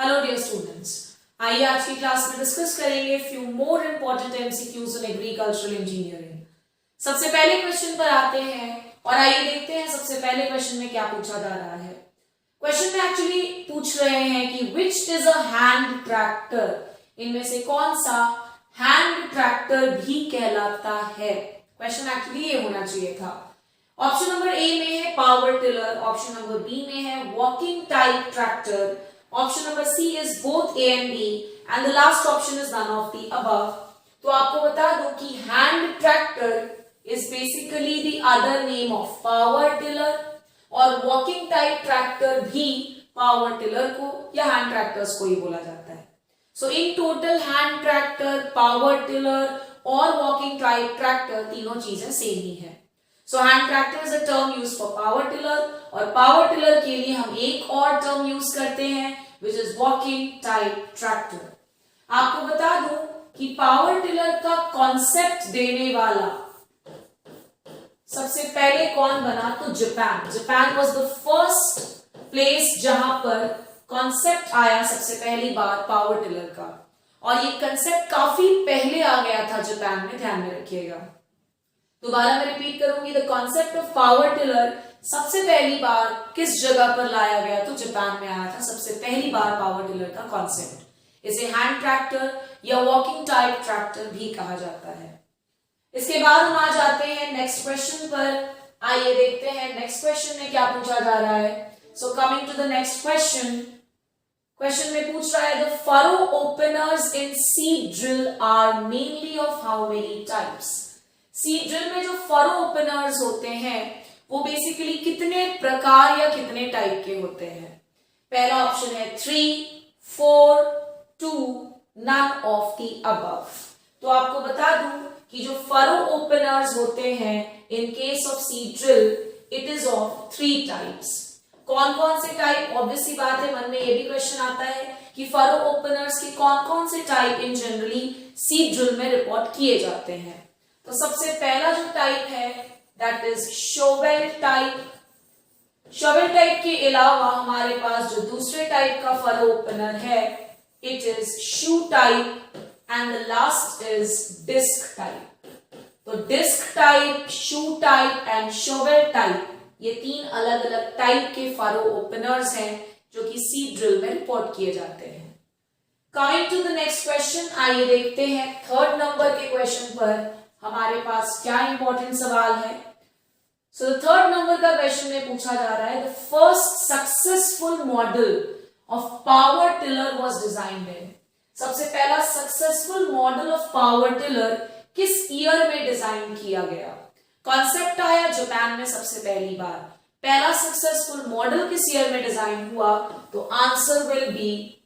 Hello dear students, आइए आज की क्लास में डिस्कस करेंगे few more important MCQs on agricultural engineering. सबसे पहले क्वेश्चन पर आते हैं और आइए देखते हैं सबसे पहले क्वेश्चन में क्या पूछा जा रहा है। क्वेश्चन में एक्चुअली पूछ रहे हैं कि which is a hand tractor, इनमें से कौन सा हैंड ट्रैक्टर भी कहलाता है। क्वेश्चन एक्चुअली ये होना चाहिए था। ऑप्शन नंबर ए में है power tiller, option number B में है walking type tractor, option number C is both A and B and the last option is none of the above. तो आपको बता दूं कि hand tractor is basically the other name of power tiller और walking type tractor भी power tiller को या hand tractors को ही बोला जाता है। So in total hand tractor, power tiller और वॉकिंग टाइप ट्रैक्टर तीनों चीजें सेम ही है। सो hand tractor is a term use for power tiller और पावर टिलर के लिए हम एक और टर्म यूज करते हैं which is walking type tractor. आपको बता दूं कि पावर टिलर का कॉन्सेप्ट देने वाला सबसे पहले कौन बना, तो Japan. Japan was the first place जहां पर कॉन्सेप्ट आया सबसे पहली बार पावर टिलर का, और ये कंसेप्ट काफी पहले आ गया था जापान में, ध्यान में रखिएगा। दोबारा मैं रिपीट करूंगी, the concept of power tiller सबसे पहली बार किस जगह पर लाया गया, तो जापान में आया था सबसे पहली बार पावर टिलर का कॉन्सेप्ट। इसे हैंड ट्रैक्टर या वॉकिंग टाइप ट्रैक्टर भी कहा जाता है। इसके बाद हम आ जाते हैं नेक्स्ट क्वेश्चन पर। आइए देखते हैं नेक्स्ट क्वेश्चन में क्या पूछा जा रहा है। So coming to the next question, question में पूछ रहा है the furrow openers in seed drill are mainly of how many types. Seed drill में जो फरो ओपनर्स होते हैं वो बेसिकली कितने प्रकार या कितने टाइप के होते हैं। पहला ऑप्शन है 3, 4, 2, नन ऑफ द अबव। तो आपको बता दूं कि जो फरो ओपनर्स होते हैं in case of seed drill it is of 3 types. कौन कौन से टाइप, ऑब्वियसली बात है मन में ये भी क्वेश्चन आता है कि फरो ओपनर्स के कौन कौन से टाइप इन जनरली सीड ड्रिल में रिपोर्ट किए जाते हैं। तो सबसे पहला जो टाइप है that is shovel type. Shovel type के अलावा हमारे पास जो दूसरे टाइप का फरो ओपनर है it is shoe type and the last is disc type. तो disc type, shoe type and shovel type, ये 3 अलग अलग टाइप के फरो ओपनर्स हैं जो कि सीड ड्रिल में रिपोर्ट किए जाते हैं। Coming to the next question, आइए देखते हैं थर्ड नंबर के क्वेश्चन पर हमारे पास क्या इंपॉर्टेंट सवाल है। सो थर्ड नंबर का क्वेश्चन में पूछा जा रहा है the first successful model of power tiller was designed in. सबसे पहला successful model of power tiller किस ईयर में डिजाइन किया गया। कॉन्सेप्ट आया जापान में सबसे पहली बार। पहला सक्सेसफुल मॉडल किस ईयर में डिजाइन हुआ, तो आंसर विल बी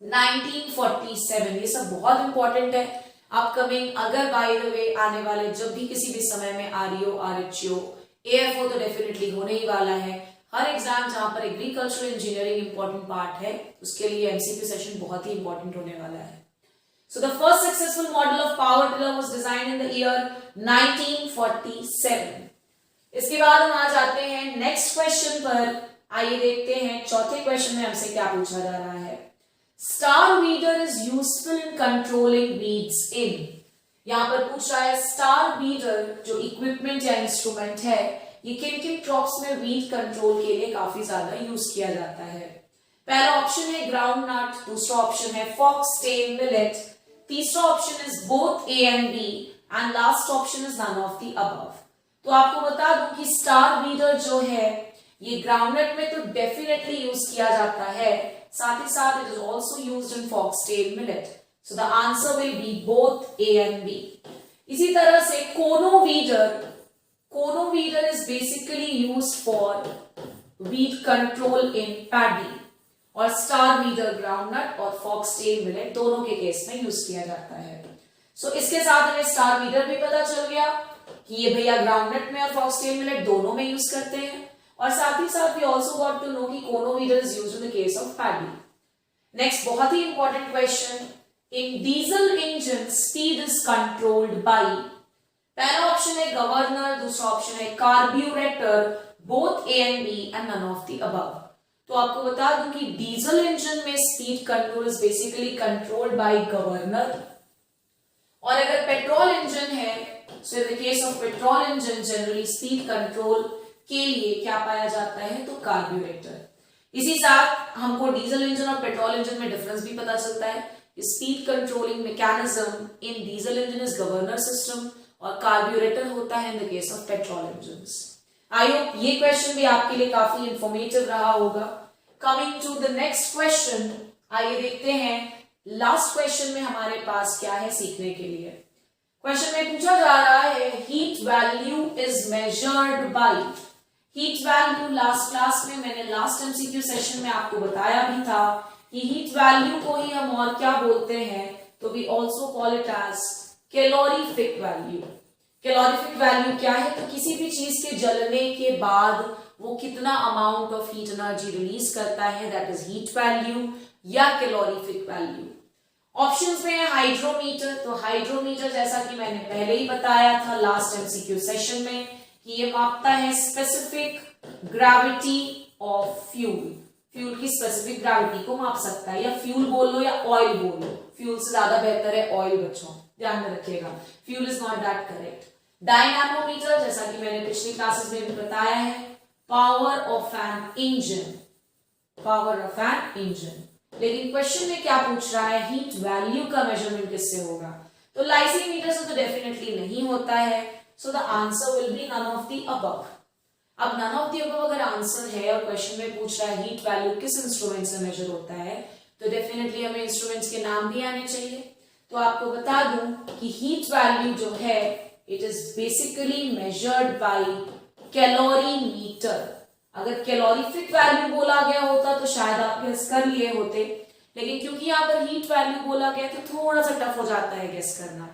1947। ये सब बहुत इंपॉर्टेंट है अपकमिंग, अगर बाय द वे आने वाले जब भी किसी भी समय में आरईओ, आरएचओ, एएफओ तो डेफिनेटली होने ही वाला है। हर एग्जाम जहां पर एग्रीकल्चरल इंजीनियरिंग इंपॉर्टेंट पार्ट है उसके लिए एमसीक्यू सेशन बहुत ही इंपॉर्टेंट होने वाला है। So the first successful model of power tiller was designed in the year 1947। इसके बाद हम आ जाते हैं नेक्स्ट क्वेश्चन पर। आइए देखते हैं चौथे क्वेश्चन में हमसे क्या पूछा जा रहा है। Star weeder is useful in controlling weeds in. यहां पर पूछ रहा है स्टार वीडर जो इक्विपमेंट या इंस्ट्रूमेंट है ये किन किन क्रॉप्स में वीड कंट्रोल के लिए काफी ज्यादा यूज किया जाता है। पहला ऑप्शन है ग्राउंड नट, दूसरा ऑप्शन है फॉक्सटेल मिलेट, तीसरा option is both A and B and last option is none of the above. तो आपको बता दूं कि स्टार वीडर जो है ये ग्राउंडनट में तो डेफिनेटली यूज किया जाता है, साथ ही साथ it is also used in foxtail millet. So the answer will be both A and B. इसी तरह से cono weeder is basically used for weed control in paddy, और स्टार वीडर ग्राउंडनट और फॉक्सटेल मिलेट दोनों के case में use किया जाता है। सो इसके साथ हमें स्टार वीडर भी पता चल गया कि ये भैया ग्राउंडनट में और फॉक्सटेल मिलेट दोनों में यूज करते हैं, और साथ ही साथ we also got to know कि cono weeder is used in the case of paddy. Next बहुत ही important question, in diesel engine speed is controlled by. पहला ऑप्शन है गवर्नर, दूसरा ऑप्शन है carburettor, both A and B and none of the above. तो आपको बता दूं कि डीजल इंजन में speed control is basically controlled by governor, और अगर पेट्रोल इंजन है so in the case of petrol engine generally speed control के लिए क्या पाया जाता है, तो कार्ब्यूरेटर। इसी साथ हमको डीजल इंजन और पेट्रोल इंजन में डिफरेंस भी पता चलता है। Speed controlling mechanism in diesel engine is governor system और कार्ब्यूरेटर होता है in the case of petrol engines. I hope ये क्वेश्चन भी आपके लिए काफी इंफॉर्मेटिव रहा होगा। Coming to the next question, आइए देखते हैं लास्ट क्वेश्चन में हमारे पास क्या है सीखने के लिए। क्वेश्चन में पूछा जा रहा है heat value is measured by. Heat value last class में मैंने लास्ट एमसीक्यू सेशन में आपको बताया भी था कि हीट वैल्यू को ही हम और क्या बोलते हैं, तो we also call it as calorific value. Calorific value क्या है, तो किसी भी चीज के जलने के बाद वो कितना amount of heat energy release करता है, दैट इज हीट वैल्यू या कैलोरीफिक वैल्यू। ऑप्शंस में है हाइड्रोमीटर, तो हाइड्रोमीटर जैसा कि मैंने पहले ही बताया था लास्ट एमसीक्यू सेशन में कि ये मापता है specific gravity of fuel. Fuel की स्पेसिफिक ग्रेविटी को माप सकता है, या फ्यूल बोल लो या ऑयल बोल लो, फ्यूल से ज्यादा बेहतर है ऑयल बच्चों, ध्यान में रखिएगा, fuel is not that correct. Dynamometer जैसा कि मैंने पिछली क्लासेस में भी बताया है, power of an engine, power of an engine. लेकिन क्वेश्चन में क्या पूछ रहा है, हीट वैल्यू का मेजरमेंट किससे होगा, तो लाइसिमीटर से तो डेफिनेटली नहीं होता है, so the answer will be none of the above. अब नन ऑफ द अबव अगर आंसर है और क्वेश्चन में पूछ रहा है हीट वैल्यू किस इंस्ट्रूमेंट से मेजर होता है, तो डेफिनेटली हमें इंस्ट्रूमेंट्स के नाम भी आने चाहिए। तो आपको बता दूं कि हीट वैल्यू जो है it is basically measured by calorimeter. अगर कैलोरीफिक वैल्यू बोला गया होता तो शायद आप गेस कर लिए होते, लेकिन क्योंकि यहाँ पर हीट वैल्यू बोला गया तो थोड़ा सा टफ हो जाता है गेस करना।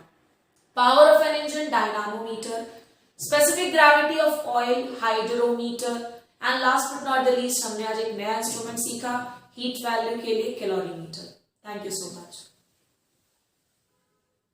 Power of an engine dynamometer, specific gravity of oil hydrometer, and last but not the least हमने आज एक नया इंस्ट्रूमेंट सीखा हीट वैल्यू के लिए calorimeter. Thank you so much.